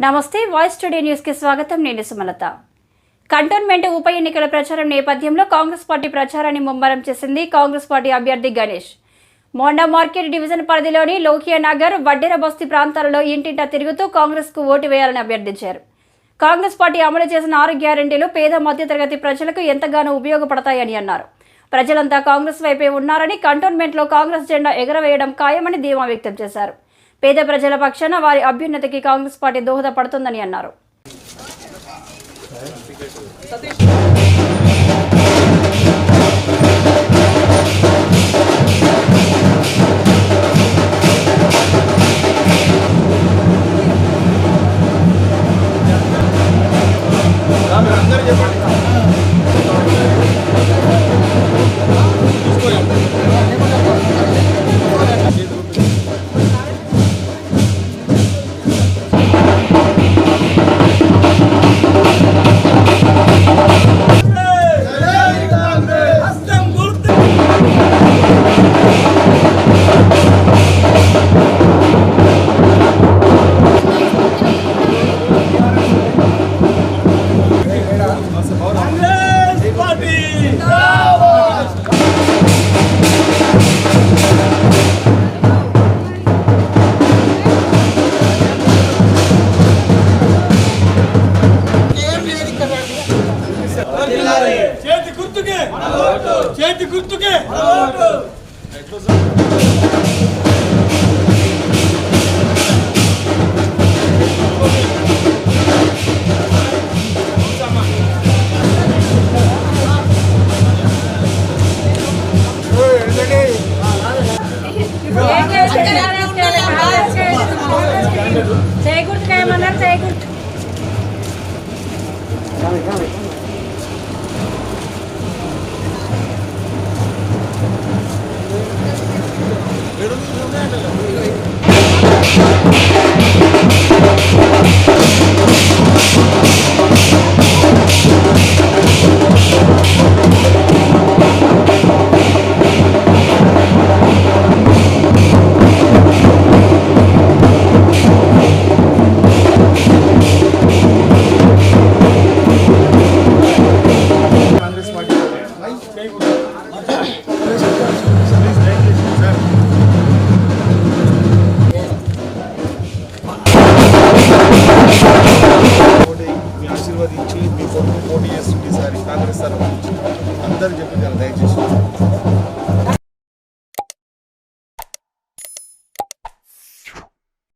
నమస్తే voice today news కి స్వాగతం. నేను సుమలత. కంటోన్మెంట్ ఉప ఎన్నికల ప్రచారం నేపథ్యంలో కాంగ్రెస్ పార్టీ ప్రచారాన్ని ముమ్మరం చేసింది. కాంగ్రెస్ పార్టీ అభ్యర్థి గణేష్ మోండా మార్కెట్ డివిజన్ పరిధిలోని లోకియా నగర్, వడ్డెర బస్తీ ప్రాంతాలలో ఇంటింటా తిరుగుతూ కాంగ్రెస్ కు ఓటు వేయాలని అభ్యర్థించారు. కాంగ్రెస్ పార్టీ అమలు చేసిన 6 గ్యారెంటీలు పేద మధ్యతరగతి ప్రజలకు ఎంతగానో ఉపయోగపడతాయని అన్నారు. ప్రజలంతా కాంగ్రెస్ వైపే ఉన్నారని, కంటోన్మెంట్లో కాంగ్రెస్ జెండా ఎగరవేయడం ఖాయమని ధీమా వ్యక్తం చేశారు. పేద ప్రజల పక్షాన వారి అభ్యున్నతికి కాంగ్రెస్ పార్టీ దోహదపడుతుందని అన్నారు. చేతి గుర్తుకే ఆశీర్వదించి మీ కొడుకు పోటీ చేస్తుంది. ఈసారి కాంగ్రెస్ తరఫు నుంచి అందరూ చెప్పి దయచేసి